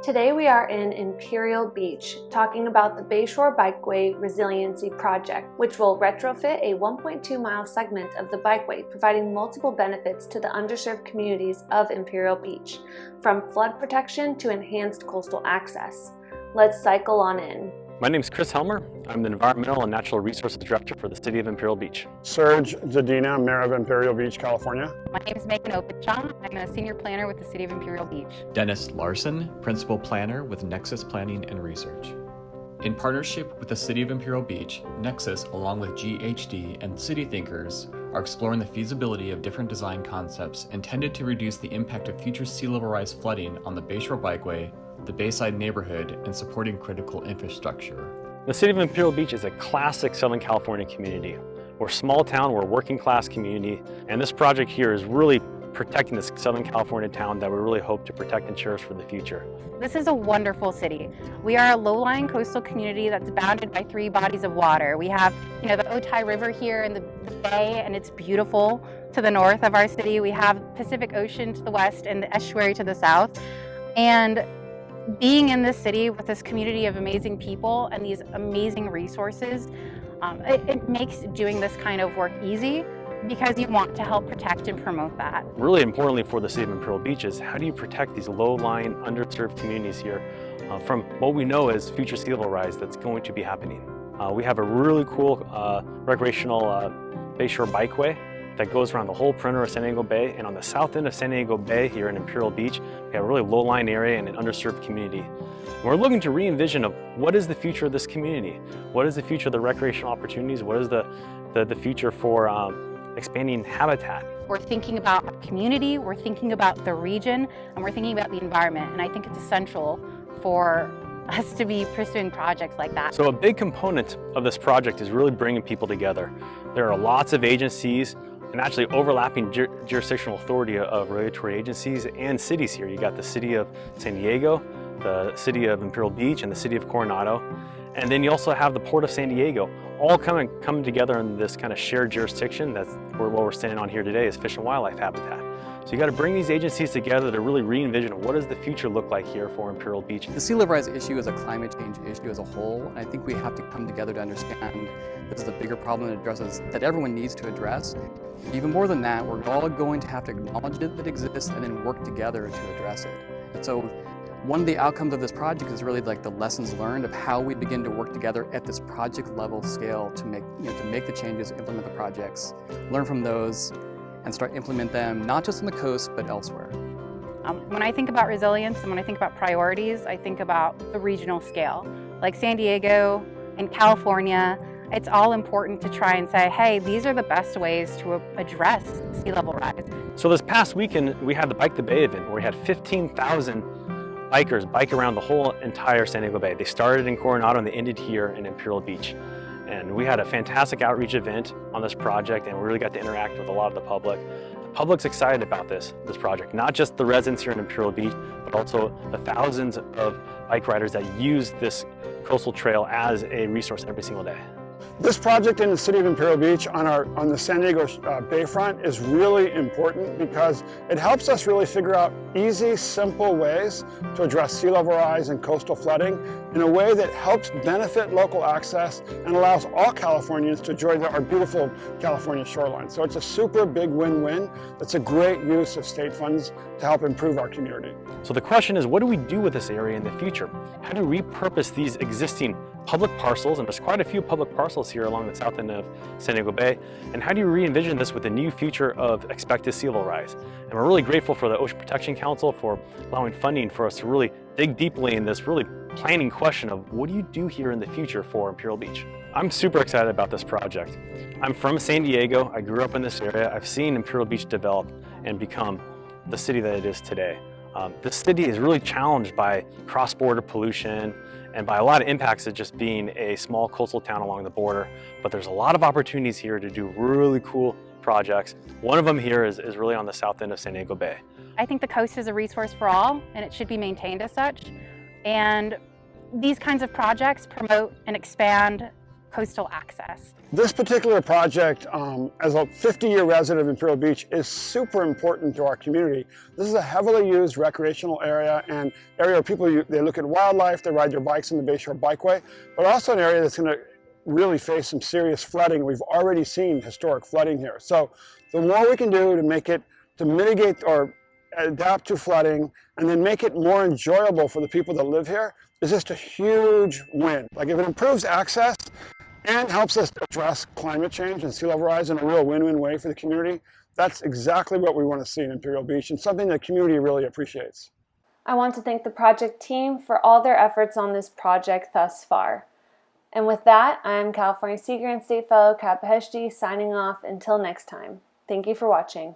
Today we are in Imperial Beach talking about the Bayshore Bikeway Resiliency project, which will retrofit a 1.2-mile segment of the bikeway, providing multiple benefits to the underserved communities of Imperial Beach, from flood protection to enhanced coastal access. Let's cycle on in. My name is Chris Helmer. I'm the Environmental and Natural Resources Director for the City of Imperial Beach. Serge Zadina, Mayor of Imperial Beach, California. My name is Meagan Openshaw. I'm a Senior Planner with the City of Imperial Beach. Dennis Larson, Principal Planner with Nexus Planning and Research. In partnership with the City of Imperial Beach, Nexus, along with GHD and City Thinkers, are exploring the feasibility of different design concepts intended to reduce the impact of future sea level rise flooding on the Bayshore Bikeway, the Bayside neighborhood, and supporting critical infrastructure. The City of Imperial Beach is a classic Southern California community. We're a small town, we're a working class community, and this project here is really protecting this Southern California town that we really hope to protect and cherish for the future. This is a wonderful city. We are a low-lying coastal community that's bounded by 3 bodies of water. We have, the Otay River here in the bay, and it's beautiful to the north of our city. We have Pacific Ocean to the west and the estuary to the south. And being in this city with this community of amazing people and these amazing resources, it makes doing this kind of work easy because you want to help protect and promote that. Really importantly for the City of Imperial Beach is how do you protect these low-lying, underserved communities here from what we know is future sea level rise that's going to be happening. We have a really cool recreational Bayshore Bikeway that goes around the whole perimeter of San Diego Bay, and on the south end of San Diego Bay here in Imperial Beach, we have a really low-lying area and an underserved community. And we're looking to re-envision of what is the future of this community? What is the future of the recreational opportunities? What is the future for expanding habitat? We're thinking about our community, we're thinking about the region, and we're thinking about the environment, and I think it's essential for us to be pursuing projects like that. So a big component of this project is really bringing people together. There are lots of agencies and actually overlapping jurisdictional authority of regulatory agencies and cities here. You got the City of San Diego, the City of Imperial Beach, and the City of Coronado. And then you also have the Port of San Diego, all coming together in this kind of shared jurisdiction. That's what we're standing on here today is fish and wildlife habitat. So you got to bring these agencies together to really re-envision what does the future look like here for Imperial Beach. The sea level rise issue is a climate change issue as a whole, and I think we have to come together to understand this is a bigger problem that everyone needs to address. Even more than that, we're all going to have to acknowledge that it exists and then work together to address it. And so one of the outcomes of this project is really like the lessons learned of how we begin to work together at this project level scale to make the changes, implement the projects, learn from those, and start implement them not just on the coast but elsewhere. When I think about resilience and when I think about priorities, I think about the regional scale. Like San Diego and California, it's all important to try and say, hey, these are the best ways to address sea level rise. So this past weekend, we had the Bike the Bay event where we had 15,000 bikers bike around the whole entire San Diego Bay. They started in Coronado and they ended here in Imperial Beach. And we had a fantastic outreach event on this project, and we really got to interact with a lot of the public. The public's excited about this project, not just the residents here in Imperial Beach, but also the thousands of bike riders that use this coastal trail as a resource every single day. This project in the City of Imperial Beach on the San Diego Bayfront is really important because it helps us really figure out easy, simple ways to address sea level rise and coastal flooding in a way that helps benefit local access and allows all Californians to enjoy our beautiful California shoreline. So it's a super big win-win. It's a great use of state funds to help improve our community. So the question is, what do we do with this area in the future? How do we repurpose these existing public parcels, and there's quite a few public parcels here along the south end of San Diego Bay, and how do you re-envision this with the new future of expected sea level rise? And we're really grateful for the Ocean Protection Council for allowing funding for us to really dig deeply in this really planning question of what do you do here in the future for Imperial Beach? I'm super excited about this project. I'm from San Diego, I grew up in this area, I've seen Imperial Beach develop and become the city that it is today. This city is really challenged by cross-border pollution and by a lot of impacts of just being a small coastal town along the border. But there's a lot of opportunities here to do really cool projects. One of them here is really on the south end of San Diego Bay. I think the coast is a resource for all, and it should be maintained as such. And these kinds of projects promote and expand coastal access. This particular project, as a 50-year resident of Imperial Beach, is super important to our community. This is a heavily used recreational area and area where people, they look at wildlife, they ride their bikes on the Bayshore Bikeway, but also an area that's going to really face some serious flooding. We've already seen historic flooding here. So the more we can do to make it, to mitigate or adapt to flooding and then make it more enjoyable for the people that live here is just a huge win. Like if it improves access and helps us address climate change and sea level rise in a real win-win way for the community, that's exactly what we want to see in Imperial Beach and something the community really appreciates. I want to thank the project team for all their efforts on this project thus far. And with that, I'm California Sea Grant State Fellow Kat Beheshti signing off until next time. Thank you for watching.